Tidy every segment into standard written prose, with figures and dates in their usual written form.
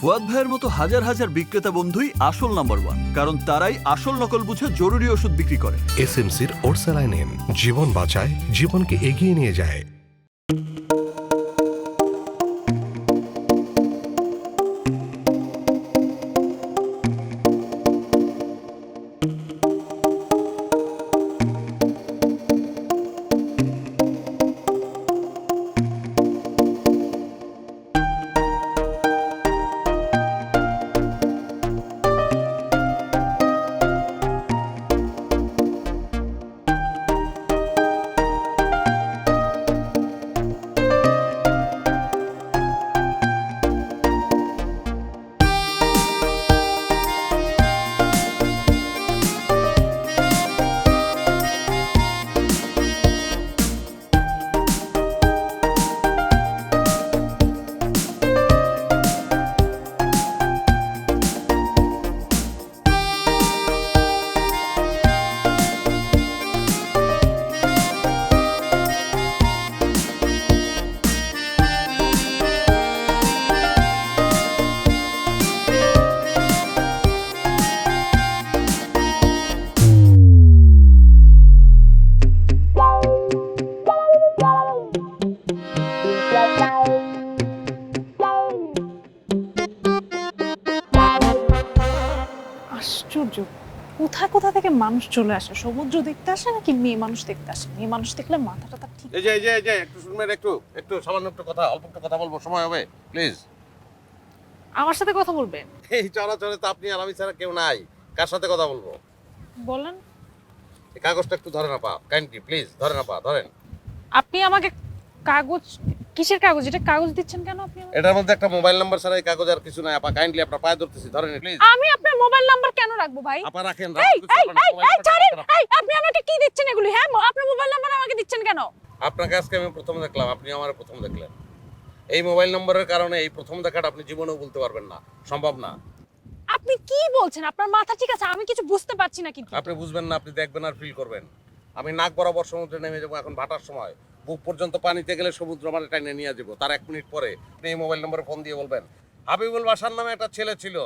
ফুয়াদ ভাইয়ের মতো হাজার হাজার বিক্রেতা বন্ধুই আসল নাম্বার ওয়ান, কারণ তারাই আসল নকল বুঝে জরুরি ওষুধ বিক্রি করে। এসএমসির ওরসালাইন জীবন বাঁচায়, জীবনকে এগিয়ে নিয়ে যায়। আশ্চর্য, কোথা কোথা থেকে মানুষ চলে আসে, সমুদ্র দেখতে আসে নাকি মেয়ে মানুষ দেখতে আসে? মেয়ে মানুষ দেখলে মাথাটা তার ঠিক। এই যে একটু শুনবেন, একটু সামান্য একটু কথা, অল্প একটু কথা বলবো, সময় হবে প্লিজ। আমার সাথে কথা বলবেন? এই চলাচলে তো আপনি আর আমি ছাড়া কেউ নাই, কার সাথে কথা বলবো বলেন। এই কাগজটা একটু ধরে না পা, কাইন্ডলি প্লিজ ধরে না পা, ধরেন। আপনি আমাকে কাগজ, কিসের কাগজ? এটা কাগজ দিচ্ছেন কেন আপনি আমাকে? এটার মধ্যে একটা মোবাইল নাম্বার ছাড়া এই কাগজ আর কিছু নাই আপা, কাইন্ডলি আপনার পায়ে ধরতেছি, ধরেন প্লিজ। আমি আপনার মোবাইল নাম্বার কেন রাখবো ভাই? আপা রাখেন, এই ছাড়েন। আপনি আমাকে কি দিচ্ছেন এগুলি? হ্যাঁ, আপনার মোবাইল নাম্বার আমাকে দিচ্ছেন কেন? আপনাকে আজকে আমি প্রথম দেখলাম, আপনি আমার প্রথম দেখলেন। এই মোবাইল নম্বরের কারণে এই প্রথম দেখাটা আপনি জীবনেও বলতে পারবেন না, সম্ভব না। আপনি কি বলছেন? আপনার মাথা ঠিক আছে? আমি কিছু বুঝতে পারছি না কিন্তু। আপনি বুঝবেন না, আপনি দেখবেন আর ফিল করবেন। আমি নাক বরাবর সমুদ্রে নেমে যাবো এখন ভাটার সময়, বুক পর্যন্ত পানিতে গেলে সমুদ্র মানে টাইনে নিয়ে যাবো। তার 1 মিনিট পরে আপনি এই মোবাইল নম্বরে ফোন দিয়ে বলবেন, হাবিবুল বাশার নামে একটা ছেলে ছিল,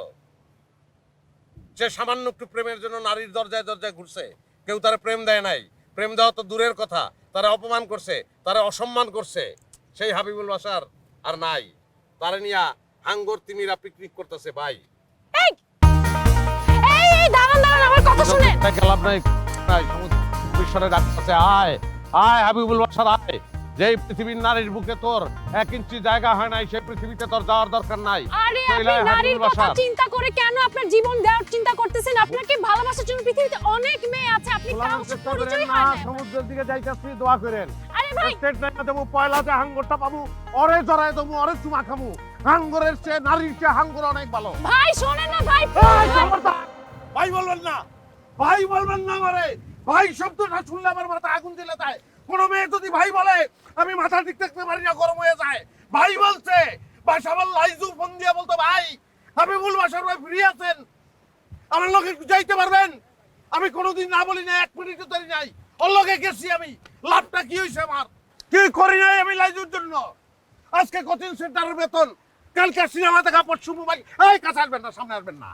সে সামান্য একটু প্রেমের জন্য নারীর দরজায় দরজায় ঘুরছে, কেউ তারা প্রেম দেয় নাই, প্রেম দেওয়া তো দূরের কথা, তারা অপমান করছে, তারা অসম্মান করছে। সেই হাবিবুল বাশার আর নাই, তারা নিয়া হাঙ্গর তিমিরা পিকনিক করতেছে ভাই। এই এই দাঁড়ান, আমার কথা শুনেন। গেলাম নাই, সমুদ্র বিশ্বরে ডাকতেছে, আয় আয় হাবিবুল বাশার আয়। যেই পৃথিবীর নারীর বুকে তোর 1 ইঞ্চি জায়গা হয় নাই, সেই পৃথিবীতে তোর যাওয়ার দরকার নাই। আরে আপনি নারীর কথা চিন্তা করে কেন আপনার জীবন দেওয়ার চিন্তা করতেছেন? আপনাকে ভালোবাসার জন্য পৃথিবীতে অনেক মেয়ে আছে, আপনি কাউকে পরিচয় হয় না। সমুদ্রের দিকে যাইতাছি, দোয়া করেন। আরে ভাই, স্টেট ব্যাংকে দেবো, পয়লাতে হাঙ্গরটা পাবো, ওরে জড়ায় দেবো, ওরে চুমা খাবো। হাঙ্গরের চেয়ে নারীর চেয়ে হাঙ্গর অনেক ভালো। ভাই শোনেন না ভাই। ভাই বলবেন না, ভাই বলবেন না আমারে। ভাই শব্দটা শুনলে আমার মাথা আগুন জ্বলে যায়। কোন মেয়ে যদি ভাই বলে আমি মাথা ঠিক থাকতে পারি না, গরম হয়ে যায়। ভাই বলছে, বাসা আমার লাইজু ফোন দিয়ে বলতো, ভাই হাবিবুল বাসার ভাই ফ্রি আছেন, আমার লোকে যাইতে পারবেন? আমি কোনোদিন না বলি না, 1 মিনিটও দেরি নাই, ওর লোকে গেছি আমি। লাভটা কি হয়েছে আমার? কি করি নাই আমি লাইজুর জন্য? আজকে কোচিং সেন্টারের বেতন, কালকে সিনেমা দেখা, পরশু মোবাইল। এই কাছে আসবেন না, সামনে আসবেন না।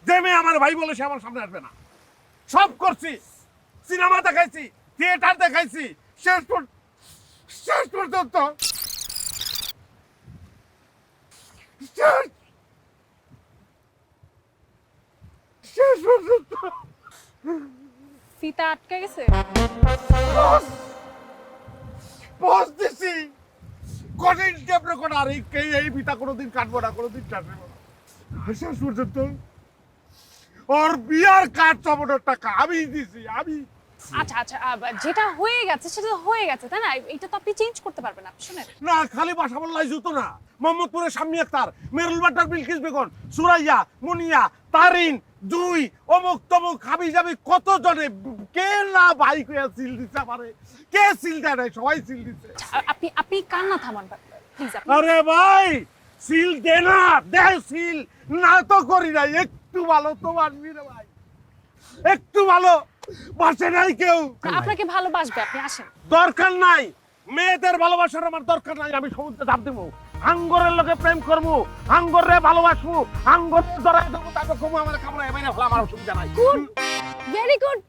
যে মেয়ে আমার ভাই বলে সে আমার সামনে আসবে না। সব করছি, সিনেমা দেখাইছি, থিয়েটার দেখাইছি, শেষ পর্যন্ত শেষ পর্যন্ত ফিতা আটকে গেছে। বস দিছি, কঠিন টেপ রেকর্ড। আর এই বিটা কোনোদিন কাটবো না, কোনোদিন কাটবো না। শেষ পর্যন্ত ওর বিয়ার কাঠ চাপটার টাকা আমি দিছি, আমি। আচ্ছা আচ্ছা, যেটা হয়ে গেছে সেটা তো হয়ে গেছে, তাই না? এটা তো আপনি চেঞ্জ করতে পারবেন। আপনি শুনেন না, খালি বাসা বললাই জুতো না। মোহাম্মদপুরের সামনে আক্তার, মেরুল বাটার, বিলকিস বেগম, সুরাইয়া, মুনিয়া, তারিন, দুই, অমুক তমুক, হাবি যাবি কত জনে। কে না ভাই কইয়া সিল দিছে আমারে? কে সিল দেয় নাই? সবাই সিল দিছে। আপনি আপনি কান্না থামান প্লিজ। আরে ভাই সিল দে না, দে সিল। না তো করি নাই, একটু ভালো তো মানবি রে ভাই, একটু ভালো বাসে নাই কেউ। আপনাকে ভালোবাসবে, আপনি আসেন। দরকার নাই, মেয়েদের ভালোবাসার আমার দরকার নাই। আমি সমুদ্রে ঝাঁপ দেবো, আঙ্গরের লোকে প্রেম করবো, আঙ্গরে ভালোবাসবো, আঙ্গর ধরাই দেবো, তারপর কমু আমার কামড়ে এমনি ফেলা, আমার অসুবিধা নাই। Good, very good.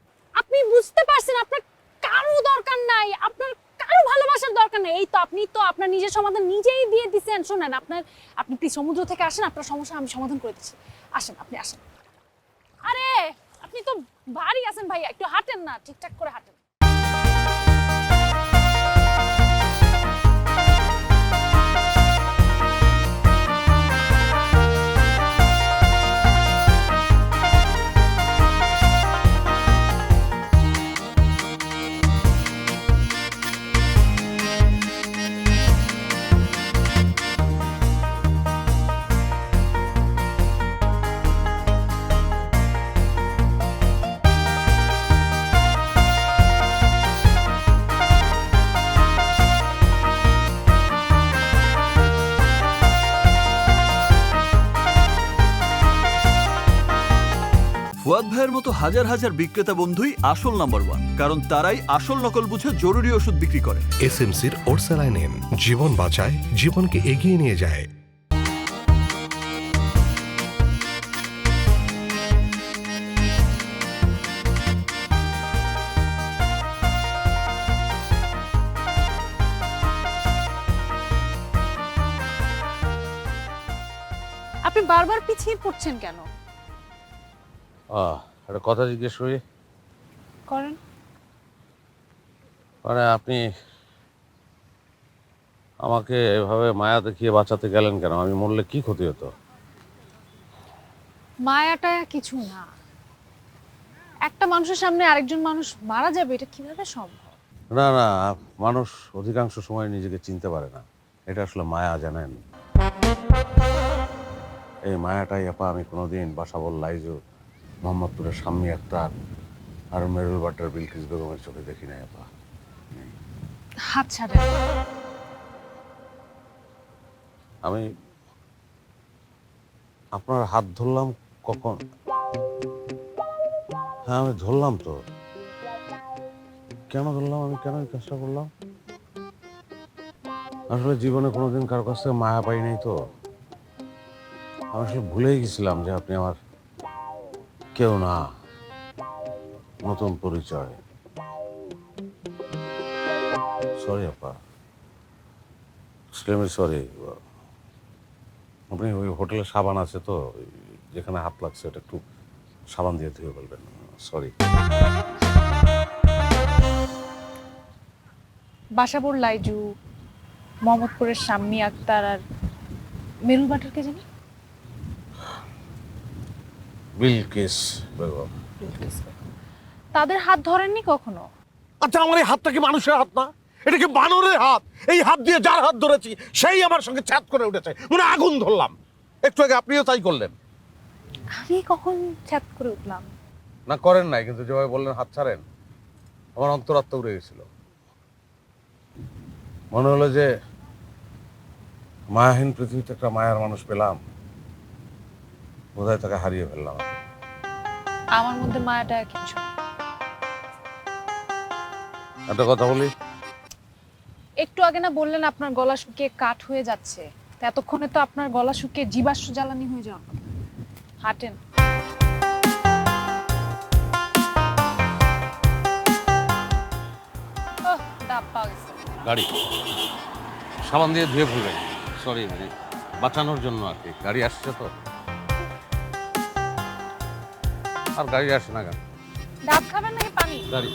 আপনি বুঝতে পারছেন আপনার কারো দরকার নাই, আপনার কারো ভালোবাসার দরকার নেই। এই তো আপনি তো আপনার নিজের সমাধান নিজেই দিয়ে দিচ্ছেন। শোনেন, আপনি প্লিজ সমুদ্র থেকে আসেন, আপনার সমস্যা আমি সমাধান করে দিচ্ছি। আসেন, আপনি আসেন। আরে আপনি তো ভারী আছেন ভাইয়া, একটু হাঁটেন না, ঠিকঠাক করে হাঁটেন। ফুয়াদ ভাইয়ের মতো হাজার হাজার বিক্রেতা বন্ধুই আসল নাম্বার ওয়ান, কারণ তারাই আসল নকল বুঝে জরুরি ওষুধ বিক্রি করে। এসএমসির ওরসালাইনেন জীবন বাঁচায়, জীবনকে এগিয়ে নিয়ে যায়। আপনি বারবার পিছিয়ে পড়ছেন কেন? একটা কথা জিজ্ঞেস করি। করেন। মানে আপনি আমাকে এভাবে মায়া দেখিয়ে বাঁচাতে গেলেন কেন? আমি মরলে কি ক্ষতি হতো? মায়াটা কিছু না, একটা মানুষের সামনে আরেকজন মানুষ মারা যাবে, এটা কিভাবে সম্ভব? না না, মানুষ অধিকাংশ সময় নিজেকে চিনতে পারে না, এটা আসলে মায়া, জানেন? এই মায়াটাই আপা আমি কোনোদিন বাসাবল লাইজু, মোহাম্মদপুরের শাম্মী আক্তার আর মেরুল বাটার বিলকিস বেগমের চোখে দেখি নাই আপা। হাত ছাড়েন। আমি আপনার হাত ধরলাম কখন? হ্যাঁ আমি ধরলাম তো। কেন ধরলাম? আমি কেন এই কাজটা করলাম? আসলে জীবনে কোনোদিন কারো কাছ থেকে মায়া পাই নাই তো। আমি আসলে ভুলেই গেছিলাম যে আপনি আমার কেউ না, নতুন পরিচয়। সরি আপা, সরি। আপনি ওই হোটেলে সাবান আছে তো, যেখানে হাত লাগছে ওটা একটু সাবান দিয়ে ধুয়ে বলবেন। সরি। বাসাবর লাইজু, মোহাম্মদপুরের শাম্মী আক্তার আর মেরুল বাটারকে জানি, বিলকিস বেগম। তাদের হাত ধরেননি কখনো? আচ্ছা, আমার এই হাতটা কি মানুষের হাত না? এটা কি বানরের হাত? এই হাত দিয়ে যার হাত ধরেছি সেই আমার সঙ্গে ছ্যাদ করে উঠেছে, মনে আগুন ধরলাম। একটু আগে আপনিও তাই করলেন। আমি কখন ছ্যাদ করে উঠলাম? না করেন নাই, কিন্তু যেভাবে বললেন হাত ছাড়েন, আমার অন্তরাত্মা উড়ে গেছিল। মনে হলো যে মায়াহীন পৃথিবীতে একটা মায়ার মানুষ পেলাম, বোধহয় তাকে হারিয়ে ফেললাম। আমার মধ্যে মায়াটা কিছু নেই। একটা কথা বলি, একটু আগে না বললেন আপনার গলা শুকিয়ে কাঠ হয়ে যাচ্ছে, তা এতক্ষণে তো আপনার গলা শুকিয়ে জীবাশ্ম জ্বালানি হয়ে যাওয়ার কথা। হাঁটেন। ডাব পাওয়া গেছে। গাড়ি সাবান দিয়ে ধুয়ে ফেলবেন। সরি, মানে বাঁচানোর জন্য আর কি। গাড়ি আসছে তো, আর গাড়ি আসে না কেন? ডাব খাবেন নাকি পানি? গাড়ি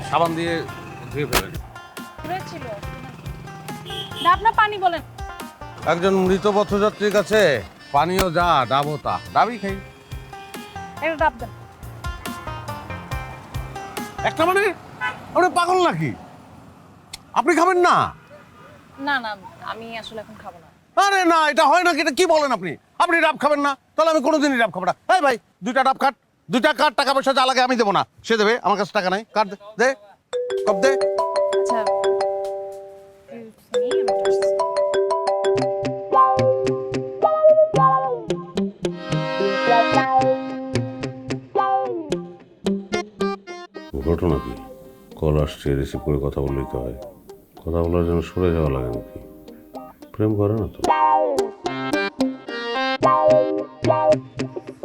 সাবান দিয়ে ধুয়ে ফেলেন। ছিল ডাব না পানি বলেন? একজন মৃত পথযাত্রীর কাছে পানীয় যা, ডাবও তা। ডাবই খাই। একটা ডাব দেন। একটা মানে আপনি পাগল নাকি? আপনি খাবেন না? না না, আমি আসলে এখন খাবো না। আরে না, এটা হয় নাকি? এটা কি বলেন আপনি? আপনি ডাব খাবেন না? তাহলে আমি কোনোদিনই ডাব খাবো না। এই ভাই, দুইটা ডাব কাট, দুইটা কাট। টাকা পয়সা যা লাগে আমি দেবো না, সে দেবে। আমার কাছে টাকা নাই। কাট দে, কব দে। আচ্ছা, ঘটনা কি? কল আসছে, রিসিভ করে কথা বললেই তো হয়। কথা বলার জন্য সরে যাওয়া লাগে নাকি? প্রেম করে না তো?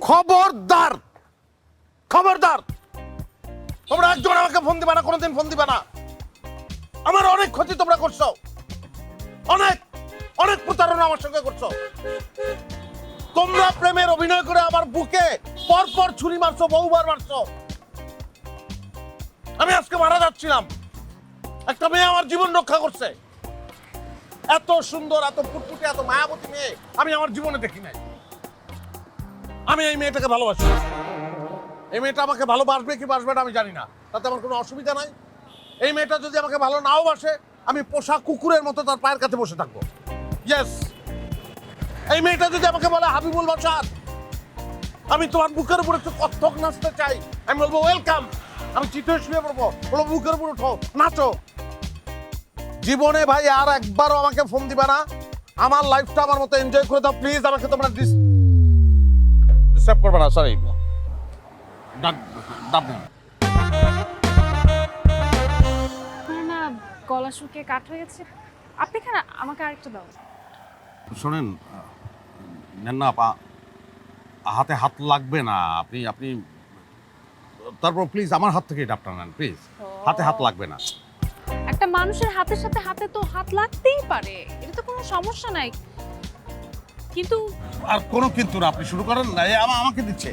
খবরদার, খবরদার, তোমরা একজন আমাকে ফোন দিবা না, কোনোদিন ফোন দিবা না। আমার অনেক ক্ষতি তোমরা করছো, অনেক অনেক প্রতারণা আমার সঙ্গে করছো। তোমরা প্রেমের অভিনয় করে আমার বুকে পর পর ছুরি মারছো, বহুবার মারছো। আমি আজকে মারা যাচ্ছিলাম, একটা মেয়ে আমার জীবন রক্ষা করছে। এত সুন্দর, এত ফুটফুটে, এত মায়াবতী মেয়ে আমি আমার জীবনে দেখি নাই। আমি এই মেয়েটাকে ভালোবাসি। এই মেয়েটা আমাকে ভালোবাসবে কি বাসবে না আমি জানি না, তাতে আমার কোনো অসুবিধা নাই। এই মেয়েটা যদি আমাকে ভালো নাও বাসে, আমি পোষা কুকুরের মতো তার পায়ের কাছে বসে থাকবো। ইয়েস, এই মেয়েটা যদি আমাকে বলে হাবিবুল বাসার, আমি তোমার বুকের উপর একটু কত্থক নাচতে চাই, আমি বলবো ওয়েলকাম। আমি চিঠে শুয়ে পড়বো, বলবো বুকের উপর উঠো, নাচো। জীবনে ভাই আর একবারও আমাকে ফোন দিবা না। আমার লাইফটা আমার মতো এনজয় করে দাও প্লিজ। আমাকে তোমরা ডিস্টার্ব করবে না, সরি। না গলা শুকিয়ে কাঠ হয়ে গেছে, আপনি খান, আমাকে আরেকটা দাও। শোনেন, নেন না, হাতে হাত লাগবে না। আপনি আপনি তারপর প্লিজ আমার হাত থেকে ডাবটা নেন প্লিজ, হাতে হাত লাগবে না। একটা মানুষের হাতের সাথে হাতে তো হাত লাগতেই পারে, এটা তো কোনো সমস্যা নাই। কিন্তু আর কোনো কিন্তু না, আপনি শুরু করেন না। আমাকে দিচ্ছে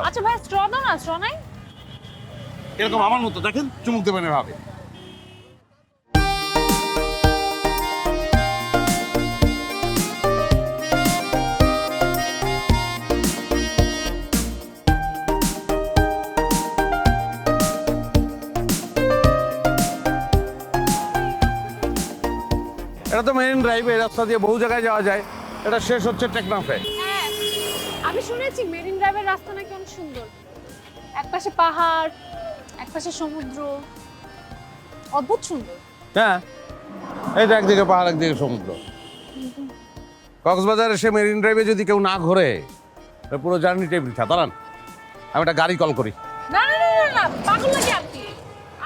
আচ্ছা ভাই, স্ট্র দাও না, স্ট্র নাই? এরকম আমার মতো দেখেন, চুমুক দেবেন এভাবে। এটা তো মেরিন ড্রাইভ, এই রাস্তা দিয়ে বহু জায়গায় যাওয়া যায়। এটা শেষ হচ্ছে টেকনাফে। হ্যাঁ, আমি শুনেছি মেরিন ড্রাইভের রাস্তা নাকি অনেক সুন্দর, একপাশে পাহাড়, একপাশে সমুদ্র, অদ্ভুত সুন্দর। হ্যাঁ, এই যে একদিকে পাহাড় একদিকে সমুদ্র। কক্সবাজার এসে মেরিন ড্রাইভে যদি কেউ না ঘোরে, পুরো জার্নিটাই বৃথা। দাঁড়ান, আমি একটা গাড়ি কল করি। না না না না, পাগল নাকি আপনি?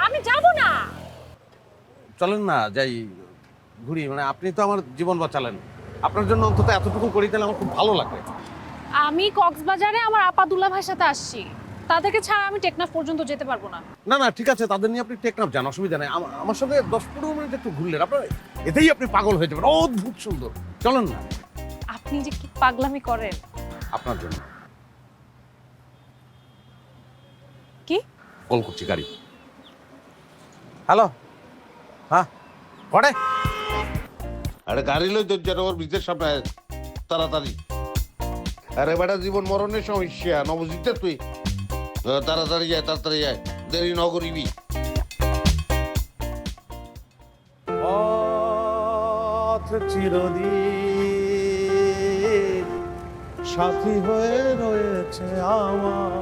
আমি যাব না। চলেন না, যাই ঘুরি। মানে আপনি তো আমার জীবন বাঁচালেন, আপনার জন্য অন্তত এতটুকু করি, তাহলে আমার খুব ভালো লাগবে। আমি কক্সবাজারে আমার আপাদুল্লাহ ভাইয়ের সাথে আসছি, তাদেরকে ছাড়া আমি টেকনাফ পর্যন্ত যেতে পারবো না। না না, ঠিক আছে, তাদের নিয়ে আপনি টেকনাফ যান, অসুবিধা নেই। আমার সঙ্গে 10-15 মিনিট একটু ঘুরলেন, আপনার এতেই আপনি পাগল হয়ে যাবেন। অদ্ভুত সুন্দর, চলেন না। আপনি যে কি পাগলামি করেন। আপনার জন্য কি কল করছি, গাড়ি। হ্যালো, হ্যাঁ কড়ে, আরে গাড়ি লই তো, যেন ওর বিজের সামনে তাড়াতাড়ি। আরে বেটা, জীবন মরণের সমস্যা, নবজিতে তুই তাড়াতাড়ি যায়, তাড়াতাড়ি যায়, দেরি ন করিবি। চিরদিন সাথী হয়ে রয়েছে আমার,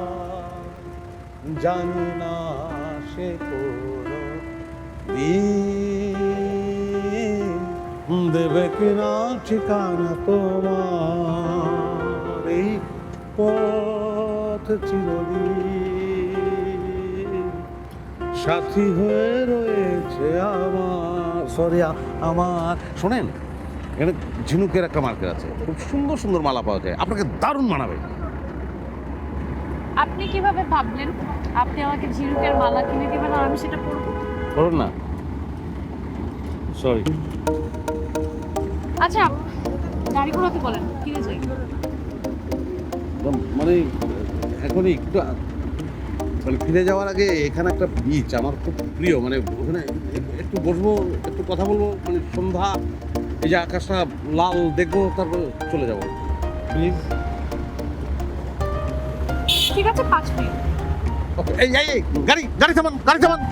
জানি না সে দিন দেবে কিনা ঠিকানা তোমার। এই পথ চিরদিন সাথী হয়ে রয়েছে আমার। সরি, আমার শোনেন, এখানে ঝিনুকের একটা মার্কেট আছে, খুব সুন্দর সুন্দর মালা পাওয়া যায়, আপনাকে দারুণ মানাবে। আপনি কিভাবে ভাবলেন আপনি আমাকে ঝিনুকের মালা কিনে দিবেন আর আমি সেটা পরবো? করুন না, সরি। আচ্ছা, গাড়ি ঘোড়াতে বলেন, কিনে যাই। মানে এখনই একটু, মানে ফিরে যাওয়ার আগে এখানে একটা বিচ আমার খুব প্রিয়, মানে ওখানে একটু বসবো, একটু কথা বলবো, মানে সন্ধ্যা, এই যে আকাশটা লাল দেখবো, তারপর চলে যাবো প্লিজ। ঠিক আছে, 5 মিনিট। ওকে, এই গাড়ি গাড়ি থামান, গাড়ি থামান।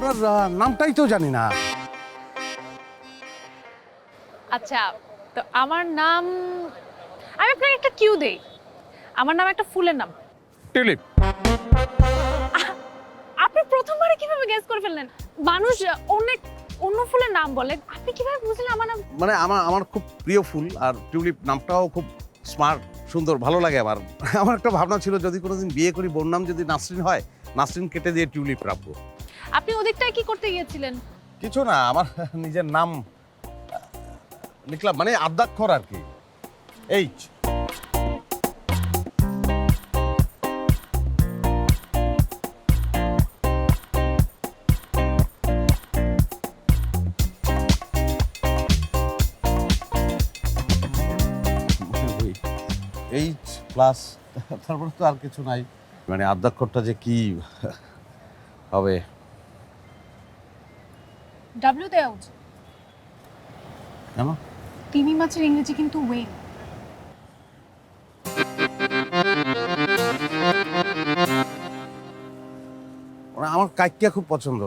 আপনার নামটাই তো জানি না। আচ্ছা, তো আমার নাম, আমি আপনাকে একটা কিউ দেই, আমার নাম একটা ফুলের নাম। টিউলিপ। আপনি প্রথমবারে কিভাবে গেস করে ফেললেন? মানুষ অনেক অন্য ফুলের নাম বলে, আপনি কিভাবে বুঝলেন আমার নাম? মানে আমার খুব প্রিয় ফুল, আর টিউলিপ নামটাও খুব স্মার্ট, সুন্দর, ভালো লাগে আমার। আমার একটা ভাবনা ছিল যদি কোনোদিন বিয়ে করি বোন নাম যদি নাসরিন হয়, নাসরিন কেটে দিয়ে টিউলিপ রাখবো। আপনি ওদিকটায় কি করতে গিয়েছিলেন? কিছু না, আমার নিজের নাম লিখলাম, মানে আদ্যাক্ষর আর কি। এইচ। এইচ প্লাস, তারপরে তো আর কিছু নাই। মানে আদ্যাক্ষরটা যে কি হবে। ডাব্লিউ দেওয়া উচিত। কেন? তিমি মাছের ইংরেজি কিন্তু ওয়েল। আমার কাইকিয়া খুব পছন্দ।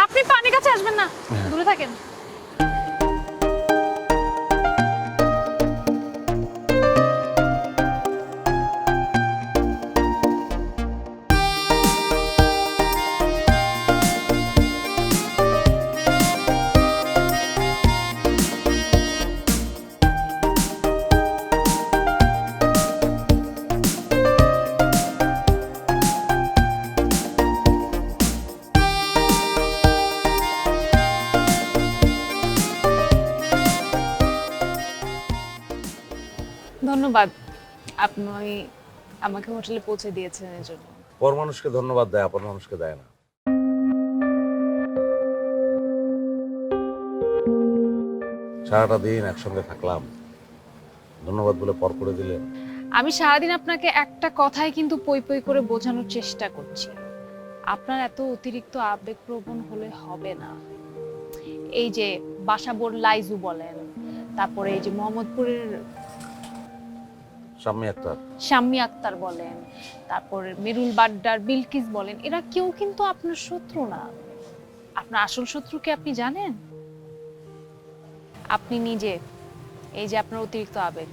আপনি পানি কাছে আসবেন না, দূরে থাকেন। ধন্যবাদ, আপনি আমাকে হোটেলে পৌঁছে দিয়েছেন এর জন্য। পর মানুষকে ধন্যবাদ দেয়, আপন মানুষকে দেয় না। সারাটা দিন একসঙ্গে থাকলাম, ধন্যবাদ বলে পর করে দিলেন। আমি সারাদিন আপনাকে একটা কথাই কিন্তু পই পই করে বোঝানোর চেষ্টা করছি, আপনার এত অতিরিক্ত আবেগপ্রবণ হলে হবে না। এই যে বাসাবোর লাইজু বলেন, তারপরে এই যে মোহাম্মদপুরের শাম্মী আক্তার বলেন, তারপরে মেরুল বাড্ডার বিলকিস বলেন, এরা কেউ কিন্তু আপনার শত্রু না। আপনার আসল শত্রুকে আপনি জানেন? আপনি নিজে। এই যে আপনার অতিরিক্ত আবেগ।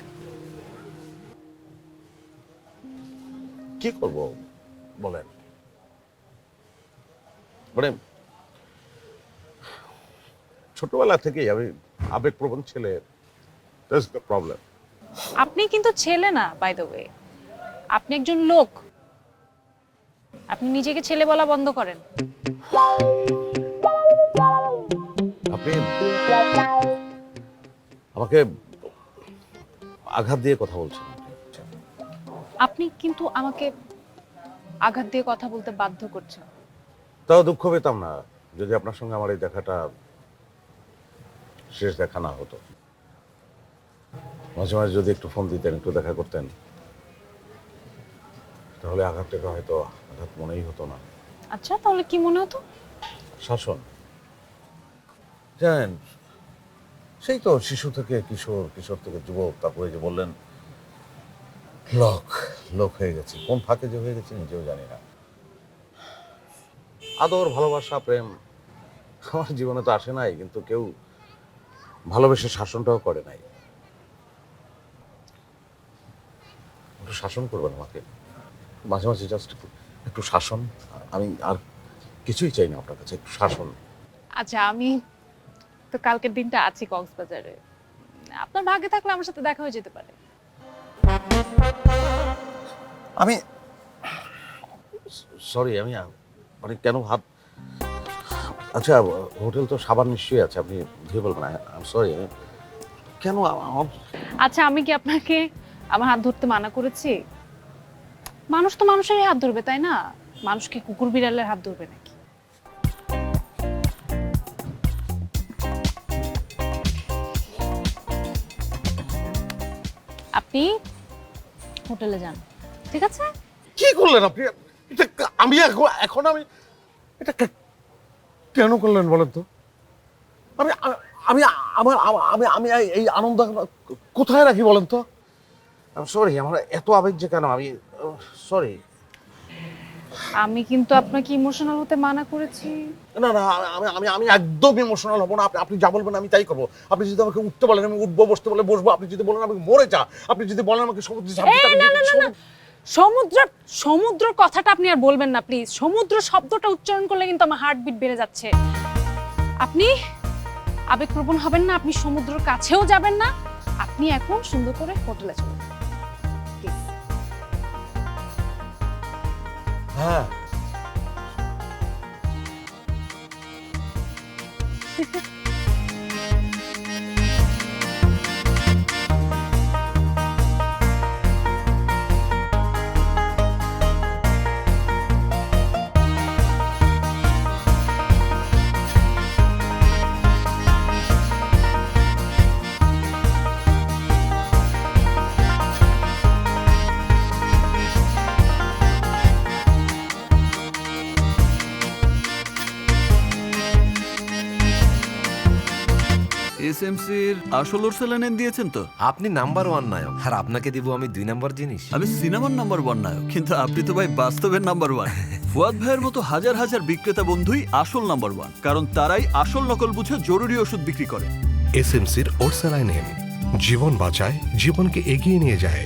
কি করব বলেন? মানে ছোটবেলা থেকেই আমি আবেগপ্রবণ ছেলে। That's the problem. আপনি কিন্তু ছেলে না, বাই দ্য ওয়ে, আপনি একজন লোক। আপনি নিজেকে ছেলে বলা বন্ধ করেন। আপনি আমাকে আঘাত দিয়ে কথা বলছেন। আপনি কিন্তু আমাকে আঘাত দিয়ে কথা বলতে বাধ্য করছেন। তাও দুঃখ পেতাম না যদি আপনার সঙ্গে আমার এই দেখাটা শেষ দেখা না হতো। মাঝে মাঝে যদি একটু ফোন দিতেন, একটু দেখা করতেন, তাহলে আঘাতটাকে হয়তো আঘাত মনেই হতো না। আচ্ছা, তাহলে কি মনে হতো? শাসন। জানেন, সেই তো শিশু থেকে কিশোর, কিশোর থেকে যুবক, তারপরে যে বললেন লোক, লোক হয়ে গেছি। কোন ফাঁকে যে হয়ে গেছি নিজেও জানি না। আদর, ভালোবাসা, প্রেম আমার জীবনে তো আসে নাই, কিন্তু কেউ ভালোবেসে শাসনটাও করে নাই। একটু শাসন করবেন আমাকে মাঝে মাঝে, জাস্ট একটু শাসন। আমি আর কিছুই চাই না আপনার কাছে, একটু শাসন। আচ্ছা, আমি তো কালকের দিনটা আছি কক্সবাজারে, আপনার ভাগ্যে থাকলে আমার সাথে দেখা হয়ে যেতে পারে। আমি সরি, আমি মানে কেন ভাব, আচ্ছা হোটেল তো সাবান নিশ্চয়ই আছে, আপনি ধুয়ে বলবেন। আই সরি, কেন আচ্ছা, আমি কি আপনাকে আমার হাত ধরতে মানা করেছি? মানুষ তো মানুষেরই হাত ধরবে, তাই না? মানুষ কি কুকুর বিড়ালের হাত ধরবে নাকি? আপনি হোটেলে যান, ঠিক আছে? কি করলেন আপনি? আমি এখন আমি এটা কেন করলেন বলেন তো? আমি আমি আমার আমি আমি এই আনন্দ কোথায় রাখি বলেন তো? সরি, আমার এত আবেগ যে কেন? আমি সরি। আমি কিন্তু আপনাকে ইমোশনাল হতে মানা করেছি। না না, আমি আমি আমি একদম ইমোশনাল হব না। আপনি যা বলবেন আমি তাই করবো। আপনি যদি আমাকে উঠতে বলেন আমি উঠবো, বসতে বলে বসবো। আপনি যদি বলেন আমাকে মরে যা, আপনি যদি বলেন আমাকে সমুদ্রে ঝাঁপ দিতে, না না না না, সমুদ্র সমুদ্র কথাটা আপনি আর বলবেন না প্লিজ। সমুদ্র শব্দটা উচ্চারণ করলে কিন্তু আমার হার্টবিট বেড়ে যাচ্ছে। আপনি আবেগপ্রবণ হবেন না, আপনি সমুদ্রের কাছেও যাবেন না। আপনি এখন সুন্দর করে হোটেলে চলুন প্লিজ। হ্যাঁ, এসএমসির আসল ওরসেলানেন দিয়েছেন তো? আপনি নাম্বার 1 নায়ক, আর আপনাকে দিব আমি 2 নাম্বার জিনিস। আমি সিনেমার নাম্বার 1 নায়ক, কিন্তু আপনি তো ভাই বাস্তবের নাম্বার 1। ফুয়াদ ভাইয়ের মতো হাজার হাজার বিক্রেতা বন্ধুই আসল নাম্বার 1, কারণ তারাই আসল নকল বুঝে জরুরি ওষুধ বিক্রি করে। এসএমসির ওরসালাইন জীবন বাঁচায়, জীবনকে এগিয়ে নিয়ে যায়।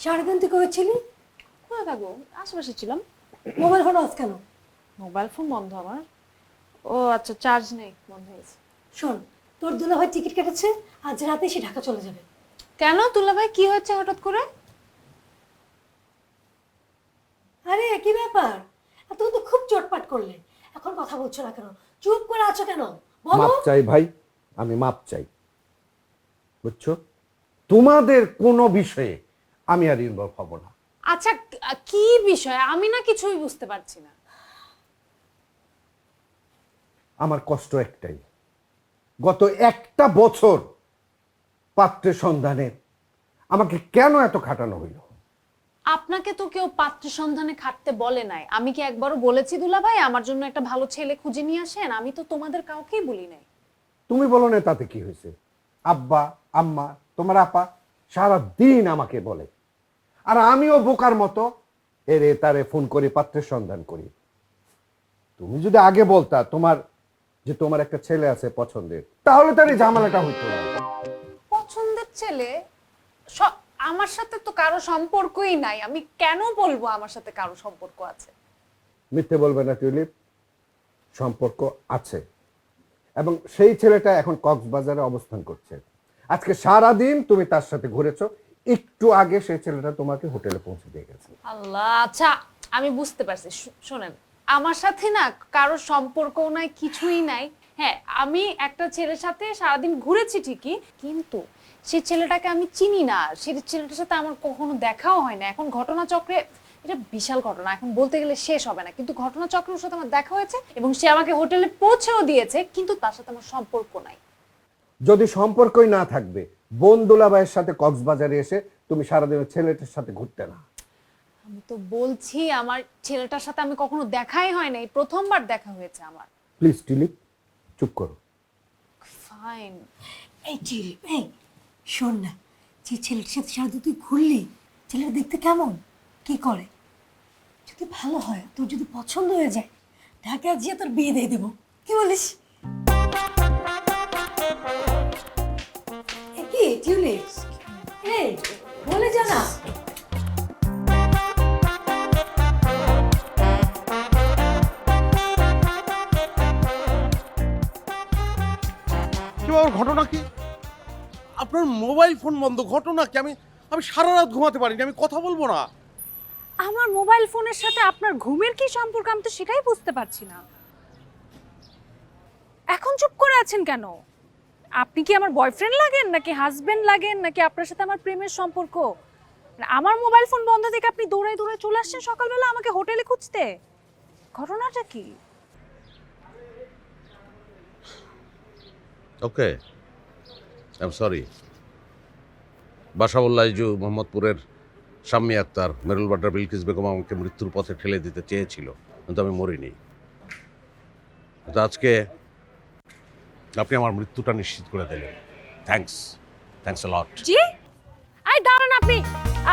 সারাদিন তুই করেছিলি? কোথায় থাকবো? আশেপাশে ছিলাম। মোবাইল ফোন অফ কেন? মোবাইল ফোন বন্ধ আমার। ও আচ্ছা, চার্জ নেই, বন্ধ হয়েছে। শোন, তোর দুলাভাই টিকিট কেটেছে, আজ রাতে সে ঢাকা চলে যাবে। কেন তুলা ভাই, কি হয়েছে হঠাৎ করে? আরে কি ব্যাপার? তুমি তো খুব চটপাট করলে, এখন কথা বলছো না কেন? চুপ করে আছো কেন? বলো। মাপ চাই ভাই, আমি মাপ চাই, বুঝছো? তোমাদের কোনো বিষয়ে আমি আর ইনভলভ হব না। আচ্ছা, কি বিষয়? আমি না কিছুই বুঝতে পারছি না। আমার কষ্ট একটাই, গত একটা বছর পাত্রের সন্ধানে আমাকে কেন এত খাটানো হইল? আপনাকে তো কেউ পাত্র সন্ধানে খাটতে বলে নাই। আমি কি একবারও বলেছি দুলা ভাই আমার জন্য একটা ভালো ছেলে খুঁজে নিয়ে আসেন? আমি তো তোমাদের কাউকেই বলি নাই। তুমি বলো না, তাতে কি হয়েছে? আব্বা, আম্মা, তোমার আপা সারা দিন আমাকে বলে, আর আমিও বোকার মতো এরে তারে ফোন করি, পাত্রের সন্ধান করি। তুমি যদি আগে বলতা তোমার একটা ছেলে আছে পছন্দের, তাহলে তার এই ঝামেলাটা হইতো না। পছন্দের ছেলে? আমার সাথে তো কারো সম্পর্কই নাই। আমি কেন বলবো আমার সাথে কারো সম্পর্ক আছে? মিথ্যে বলবে না টিউলিপ, সম্পর্ক আছে, এবং সেই ছেলেটা এখন কক্সবাজারে অবস্থান করছে। আজকে সারা দিন তুমি তার সাথে ঘুরেছো, একটু আগে সেই ছেলেটা তোমাকে হোটেলে পৌঁছে দিয়ে গেছে। আল্লাহ, আচ্ছা আমি বুঝতে পারছি। শোনেন, আমার সাথে না কারো সম্পর্কও নাই, কিছুই নাই। হ্যাঁ, আমি একটা ছেলের সাথে সারাদিন ঘুরেছি ঠিকই, কিন্তু সেই ছেলেটাকে আমি চিনি না। সেই ছেলেটার সাথে আমার কখনো দেখাও হয় না। এখন ঘটনাচক্রে, এটা বিশাল ঘটনা, এখন বলতে গেলে শেষ হবে না, কিন্তু ঘটনাচক্রের সাথে আমার দেখা হয়েছে এবং সে আমাকে হোটেলে পৌঁছেও দিয়েছে, কিন্তু তার সাথে আমার সম্পর্ক নাই। যদি সম্পর্কই না থাকবে, বোন দুলাভাইয়ের সাথে কক্সবাজারে এসে তুমি সারাদিন ছেলেটার সাথে ঘুরতে না? আমি তো বলছি আমার ছেলেটার সাথে আমি কখনো দেখাই হয় না, এই প্রথমবার দেখা হয়েছে আমার। প্লিজ টিলিপ, চুপ করো। ফাইন। এই টিলিপ, এই শোন না, যে ছেলেটার সাথে সারাদিন তুই ঘুরলি, ছেলেটা দেখতে কেমন, কি করে? যদি ভালো হয়, তোর যদি পছন্দ হয়ে যায়, ঢাকা গিয়ে তোর বিয়ে দিয়ে দেবো। কি বলিস? কি টিউলিপ, এই বলে জানা। কি বাবা, ঘটনা কি? আপনার মোবাইল ফোন বন্ধ, ঘটনা কি? আমি সারা রাত ঘুমাতে পারিনি, আমি কথা বলবো না। আমার মোবাইল ফোনের সাথে আপনার ঘুমের কি সম্পর্ক? আমি তো সেটাই বুঝতে পারছি না। এখন চুপ করে আছেন কেন? আপনি কি আমার বয়ফ্রেন্ড লাগেন, নাকি হাজবেন্ড লাগেন, নাকি আপনার সাথে আমার প্রেমের সম্পর্ক? আমার মোবাইল ফোন বন্ধ থেকে আপনি দৌড়ায় দৌড়ায় চলে আসছেন সকালবেলা আমাকে হোটেলে খুঁজতে। ঘটনাটা কি? Okay, I am sorry. বাসাউল্লাহ ইজু মোহাম্মদপুরের শাম্মী আক্তার, মেরুল বাড্ডার বিলকিস বেগম আমাকে মৃত্যুর পথে ঠেলে দিতে চেয়েছিল, কিন্তু আমি মরিনি। কিন্তু আজকে আপনি আমার মৃত্যুটা নিশ্চিত করে দিলেন। Thanks, thanks a lot. G I দাঁড়ান আপনি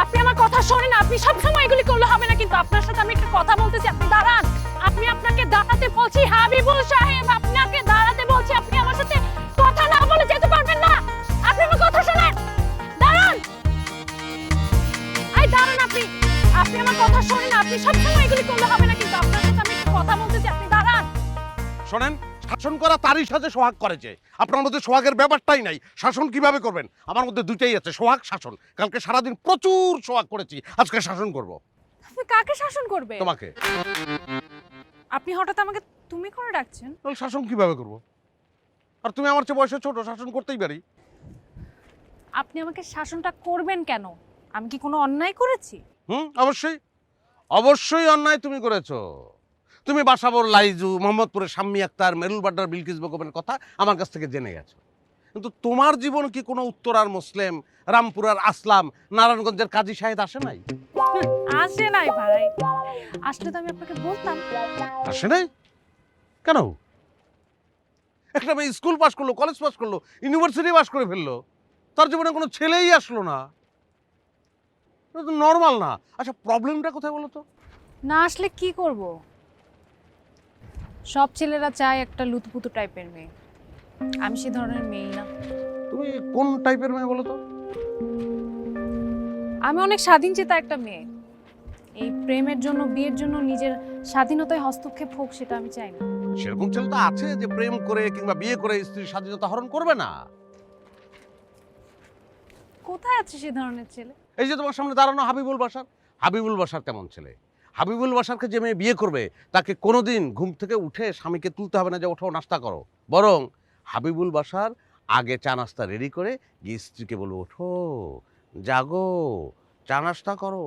আপনি আমার কথা শোনেন আপনি সব সময় এগুলি করলে হবে না কিন্তু আপনার সাথে আমি একটা কথা বলতেছি আপনি দাঁড়ান আপনি আপনাকে দাঁড়াতে বলছি হাবিবুল সাহেব আপনাকে দাঁড়াতে বলছি আপনি আমার সাথে কথা না বলে যেতে পারবেন না আপনি আমার কথা শোনেন দাঁড়ান আই দাঁড়ান আপনি আপনি আমার কথা শোনেন আপনি সব সময় এগুলি করলে হবে না কিন্তু আপনার সাথে আমি একটা কথা বলতেছি আপনি দাঁড়ান শোনেন, শাসন করা তারই সাথে সোহাগ করেছে। আপনার মধ্যে সোহাগের ব্যাপারটাই নাই। শাসন কিভাবে করবেন? আমার মধ্যে দুইটাই আছে, সোহাগ, শাসন। কালকে সারাদিন প্রচুর সোহাগ করেছি, আজকে শাসন করব। আপনি কাকে শাসন করবে তোমাকে। আপনি হঠাৎ আমাকে তুমি করে ডাকছেন তাহলে শাসন কিভাবে করব? আর তুমি আমার চেয়ে বয়সে ছোট, শাসন করতেই পারি। আপনি আমাকে শাসনটা করবেন কেন আমি কি কোনো অন্যায় করেছি অবশ্যই, অবশ্যই অন্যায় তুমি করেছো। তুমি বাসাবর লাইজু, মোহাম্মদপুরের শাম্মী আক্তার, মেরুল বাড্ডার বিলকিস বেগমের কথা আমার কাছ থেকে জেনে গেছো, কিন্তু তোমার জীবন কি কোনো উত্তরার মুসলিম, রামপুরার আসলাম, নারায়ণগঞ্জের কাজী সাহেদ আসে নাই? আসে নাই ভাই আসলে তো আমি আপনাকে বলতাম আসে নাই কেন? একটা মেয়ে স্কুল পাস করলো, কলেজ পাস করলো, ইউনিভার্সিটি পাস করে ফেললো, তার জীবনে কোনো ছেলেই আসলো না। এটা তো নর্মাল না। আচ্ছা, প্রবলেমটা কোথায় বলো তো? না আসলে কি করব সব ছেলেরা চায় একটা লুতুপুতু টাইপের মেয়ে আমি সে ধরনের মেয়ে না তুমি কোন টাইপের মেয়ে বলো তো? আমি অনেক স্বাধীনচেতা একটা মেয়ে এই প্রেমের জন্য বিয়ের জন্য নিজের স্বাধীনতায় হস্তক্ষেপ হোক সেটা আমি চাই না সেরকম ছেলে তো আছে যে প্রেম করে কিংবা বিয়ে করে স্ত্রীর স্বাধীনতা হরণ করবে না। কোথায় আছে সে ধরনের ছেলে এই যে তোমার সামনে দাঁড়ানো হাবিবুল বাশার, হাবিবুল বাশার তেমন ছেলে। হাবিবুল বাশারকে যে মেয়ে বিয়ে করবে তাকে কোনোদিন ঘুম থেকে উঠে স্বামীকে তুলতে হবে না যে ওঠো নাস্তা করো, বরং হাবিবুল বাশার আগে চা নাস্তা রেডি করে গিয়ে স্ত্রীকে বলবো ওঠো, জাগো, চা নাস্তা করো।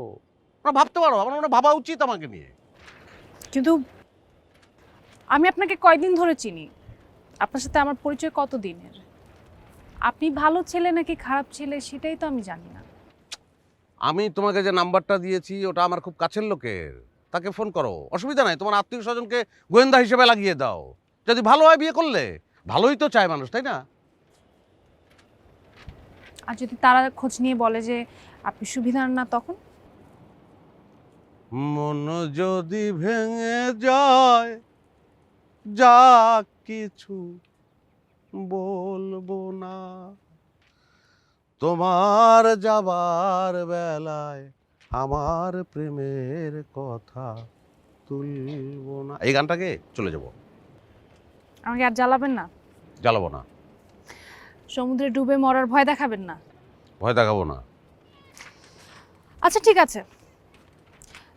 ওরা ভাবতে পারো, আমার মনে ভাবা উচিত আমাকে নিয়ে। কিন্তু আমি আপনাকে কয়দিন ধরে চিনি আপনার সাথে আমার পরিচয় কত দিনের আপনি ভালো ছেলে নাকি খারাপ ছেলে সেটাই তো আমি জানি না আমি তোমাকে যে নাম্বারটা দিয়েছি ওটা আমার খুব কাছের লোকের, তাকে ফোন করো, অসুবিধা নাই। তোমার আত্মীয় স্বজনকে গোয়েন্দা হিসেবে লাগিয়ে দাও, যদি ভালো হয় বিয়ে করলে। ভালোই তো চায় মানুষ, তাই না? আর যদি তারা খোঁজ নিয়ে বলে যে আপনি সুবিধার না তখন মন যদি ভেঙে যায়, যা কিছু বলবো না, তোমার যাবার বেলায় আমার প্রেমের কথা তুলবো না। এই গানটাকে চলে যাব। আমাকে আর জ্বালাবেন না জ্বালাবো না, সমুদ্রে ডুবে মরার ভয় দেখাবেন না ভয় দেখাবো না। আচ্ছা ঠিক আছে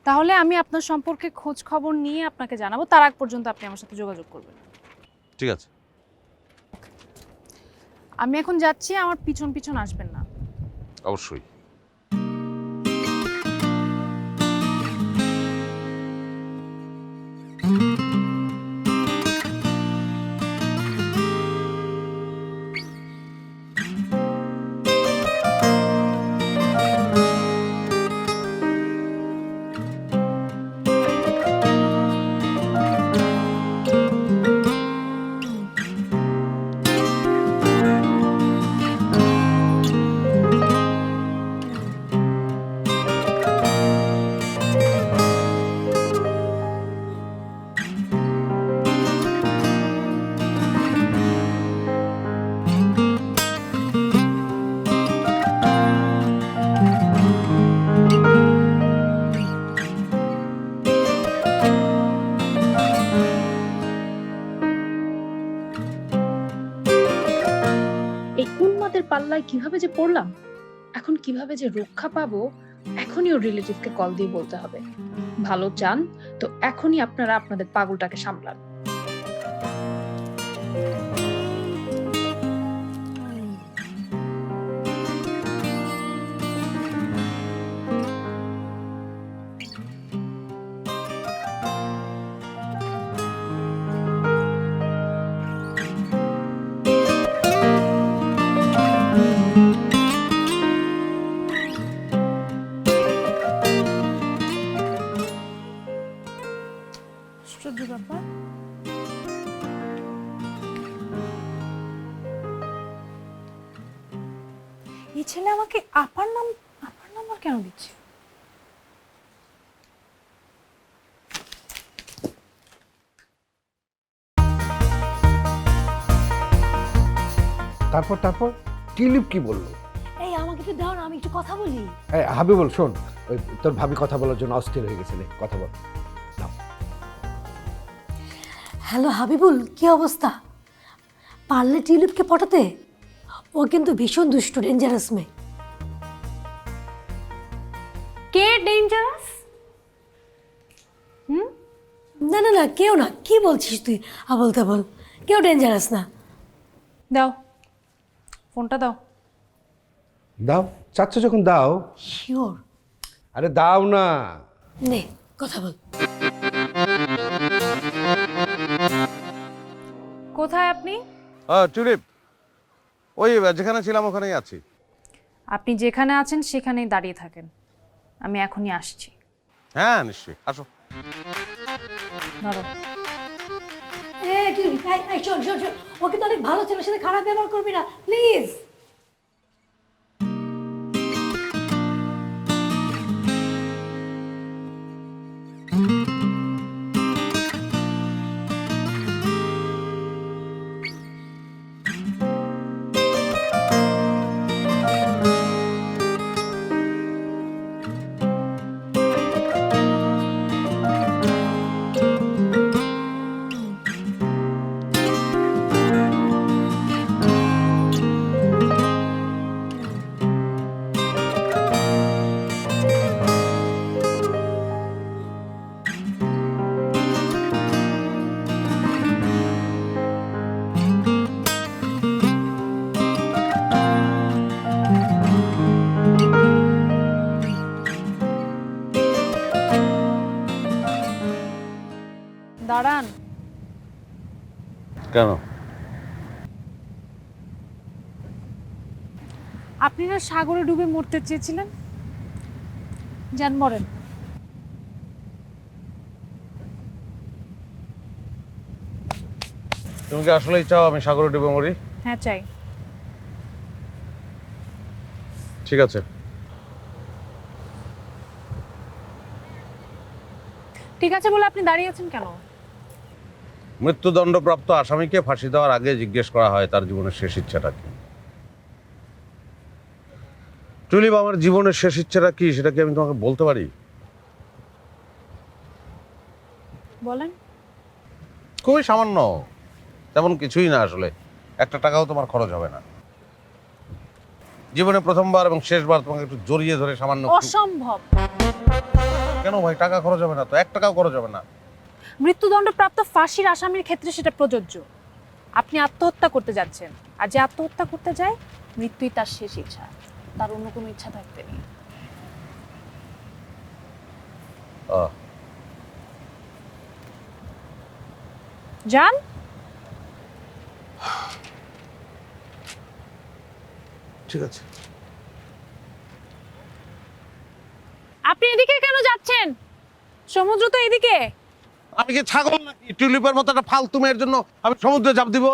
তাহলে আমি আপনার সম্পর্কে খোঁজ খবর নিয়ে আপনাকে জানাবো তার আগ পর্যন্ত আপনি আমার সাথে যোগাযোগ করবেন ঠিক আছে, আমি এখন যাচ্ছি আমার পিছন পিছন আসবেন না অবশ্যই। এই উন্মাদের পাল্লায় কিভাবে যে পড়লাম এখন কিভাবে যে রক্ষা পাবো এখনই ওর রিলেটিভকে কল দিয়ে বলতে হবে ভালো চান তো এখনই আপনারা আপনাদের পাগলটাকে সামলান আশ্চর্য ব্যাপার। এই ছেলে আমাকে আপার নাম্বার কেন দিচ্ছে? তারপর তারপর টিলিপ কি বললো? এই আমাকে একটু দাও না, আমি একটু কথা বলি। এই হাবিবুল শোন, ওই তোর ভাবি কথা বলার জন্য অস্থির হয়ে গেছে, নে, কথা বল। হ্যালো হাবিবুল, কি অবস্থা? পারলে টিউলিপকে পটাতে? ও কিন্তু ভীষণ দুষ্ট, ডেঞ্জারাস মেয়ে। কে ডেঞ্জারাস? না না না, কেউ না। কি বলছিস তুই আবল তাবল? কেউ ডেঞ্জারাস না। দাও ফোনটা দাও। দাও, চাচ্ছ যখন দাও। শিওর? আরে দাও না। নে কথা বল। কোথায় আপনি? টুলিপ, ওই যেখানে ছিলাম ওখানেই আছি। আপনি যেখানে আছেন সেখানেই দাঁড়িয়ে থাকেন, আমি এখনই আসছি। হ্যাঁ নিশ্চয়ই, আসো। ধরো। টিউলিপ, শোন শোন শোন, ওকে তো অনেক ভালো ছেলের সাথে খারাপ ব্যবহার করবি না প্লিজ। দাঁড়ান। কেন? আপনি না সাগরে ডুবে মরতে চেয়েছিলেন, যান মরেন। তুমি কি আসলেই চাও আমি সাগরে ডুবে মরি? হ্যাঁ চাই। ঠিক আছে। ঠিক আছে বলে আপনি দাঁড়িয়ে আছেন কেন? মৃত্যুদণ্ডপ্রাপ্ত আসামিকে ফাঁসি দেওয়ার আগে জিজ্ঞেস করা হয় তার জীবনের শেষ ইচ্ছাটা কি। টুলিপ, আমার জীবনের শেষ ইচ্ছাটা কি সেটা কি আমি তোমাকে বলতে পারি? বলেন। খুবই সামান্য, তেমন কিছুই না আসলে। একটা টাকাও তোমার খরচ হবে না। জীবনে প্রথমবার এবং শেষবার তোমাকে একটু জড়িয়ে ধরে সামান্য অসম্ভব। কেন ভাই? টাকা খরচ হবে না তো, 1 টাকাও খরচ হবে না। মৃত্যুদণ্ডপ্রাপ্ত ফাঁসির আসামির ক্ষেত্রে সেটা প্রযোজ্য। আপনি আত্মহত্যা করতে যাচ্ছেন, আর যে আত্মহত্যা করতে যায় মৃত্যুই তার শেষ ইচ্ছা, তার অন্য কোনো ইচ্ছা থাকতে নেই। যান। ঠিক আছে। আপনি এদিকে কেন যাচ্ছেন? সমুদ্র তো এদিকে। আমি কি ছাগল নাকি? টিউলিপের মতো একটা ফালতু মেয়ের জন্য আমি সমুদ্রে ঝাঁপ দিব?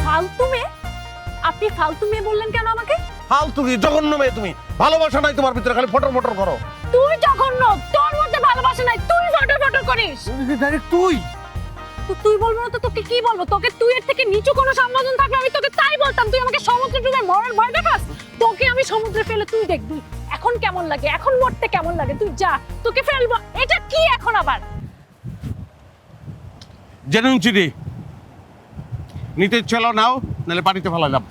ফালতু মেয়ে? আপনি ফালতু মেয়ে বললেন কেন আমাকে? ফালতু কি? জঘন্য মেয়ে তুমি। ভালোবাসা নাই তোমার ভিতরে, খালি ফটর ফটর করো। তুই জঘন্য, তোর মধ্যে ভালোবাসা নাই, তুই ফটর ফটর করিস। ডাইরেক্ট তুই। তো তুই বলবো না তো তোকে কি বলবো? তোকে তুই এর থেকে নিচু কোনো সম্বোধন থাকলে আমি তোকে তাই বলতাম। তুই আমাকে সমুদ্রে ডুবে মরার ভয় দেখাস? তোকে আমি সমুদ্রে ফেলে তুই দেখ তুই এখন কেমন লাগে, এখন মরতে কেমন লাগে। তুই যা, তোকে ফেলবো। এটা কি এখন আবার? জেনুইন চিঠি নিতে চলো, নাও, নাহলে পানিতে ফেলালাম।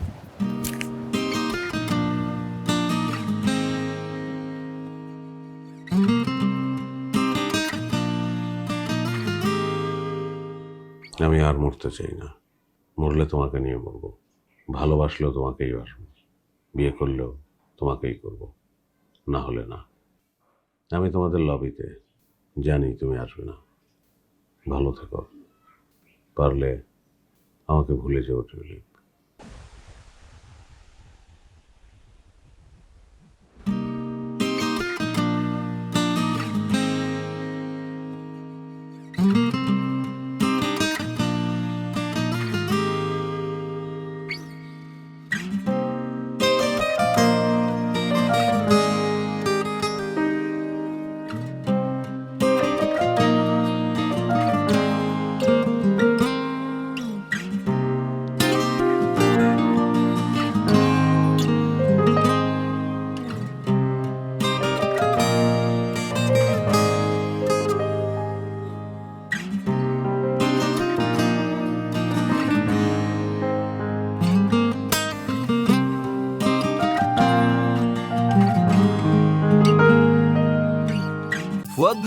আমি আর মরতে চাই না। মরলে তোমাকে নিয়ে মরবো, ভালোবাসলেও তোমাকেই বাসবো, বিয়ে করলেও তোমাকেই করব, না হলে না। আমি তোমাদের লবিতে, জানি তুমি আসবে না। ভালো থেকো, পারলে আমাকে ভুলে যেও টিউলিপ।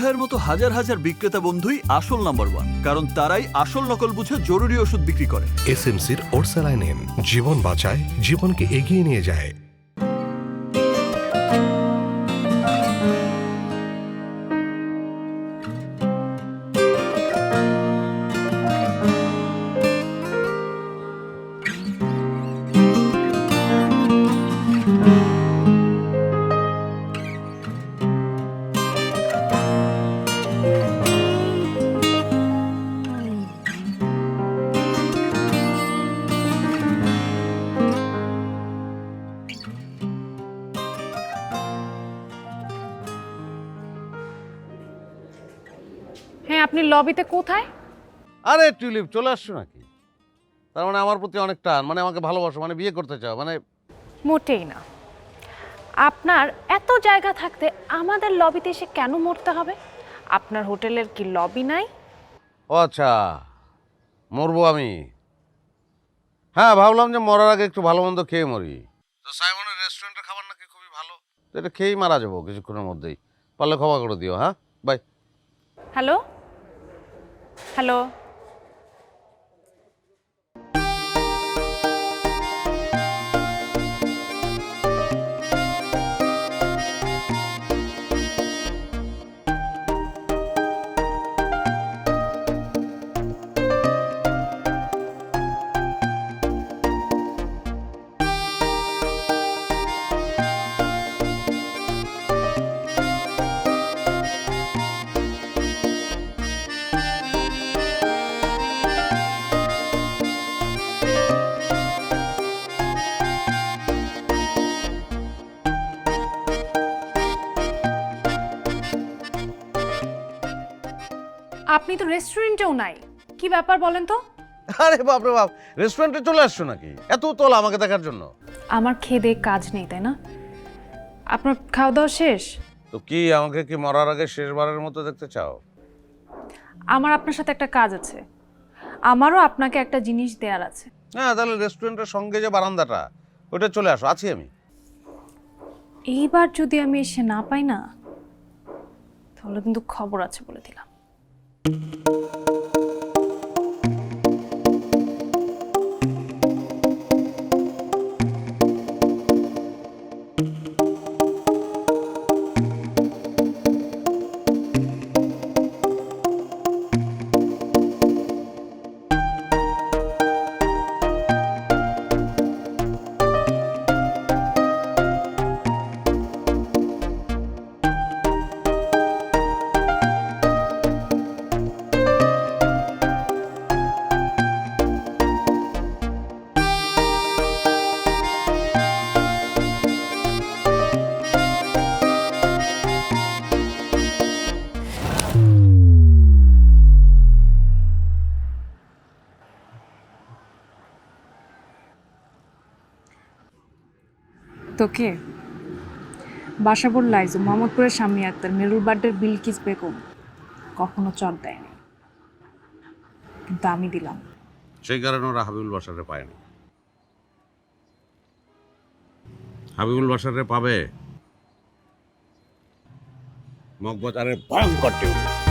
ভাইয়ের মতো হাজার হাজার বিক্রেতা বন্ধুই আসল নাম্বার ওয়ান, কারণ তারাই আসল নকল বুঝে জরুরি ওষুধ বিক্রি করে। এসএমসির ওরসালাইন জীবন বাঁচায়, জীবনকে এগিয়ে নিয়ে যায়। হ্যাঁ, আপনি লবিতে কোথায়? আরে টিউলিপ চলে আসছো নাকি? তার মানে আমার প্রতি অনেক টান, মানে আমাকে ভালোবাসো, মানে বিয়ে করতে চাও, মানে মোটেই না। আপনার এত জায়গা থাকতে আমাদের লবিতে এসে কেন মরতে হবে? আপনার হোটেলের কি লবি নাই? ও আচ্ছা, মরবো আমি? হ্যাঁ, ভাবলাম যে মরার আগে একটু ভালো মন্দ খেয়ে মরি। তো সাইমনের রেস্টুরেন্টের খাবার নাকি খুবই ভালো, তো এটা খেয়েই মারা যাবো কিছুক্ষণের মধ্যেই। পারলে ক্ষমা করে দিও। হ্যাঁ, বাই। হ্যালো হ্যালো, আপনি তো রেস্টুরেন্টেও নাই, কি ব্যাপার বলেন তো? আরে বাপরে বাপ, রেস্টুরেন্টে চলে আসছো নাকি এত তোলা আমাকে দেখার জন্য? আমার খেদে কাজ নেই, তাই না? আপনার খাওয়া দাওয়া শেষ? তো কি আমাকে কি মরার আগে শেষবারের মতো দেখতে চাও? আমার আপনার সাথে একটা কাজ আছে, আমারও আপনাকে একটা জিনিস দেওয়ার আছে। হ্যাঁ, তাহলে রেস্টুরেন্টের সঙ্গে যে বারান্দাটা, ওটা চলে আসো, আছি আমি। এইবার যদি আমি এসে না পাই না, তাহলে কিন্তু খবর আছে বলে দিলাম। তোকে বাসাবোর লাইজু, মোহাম্মদপুরের স্বামী আক্তার, মেরুল বাড্ডের বিলকিস বেগম কখনো চট দেয়নি, কিন্তু আমি দিলাম। সেই কারণে ওরা হাবিবুল বাসারে পায়নি। হাবিবুল বাসারে পাবে মগবাজারের ভয়ঙ্কর টিউলিপ।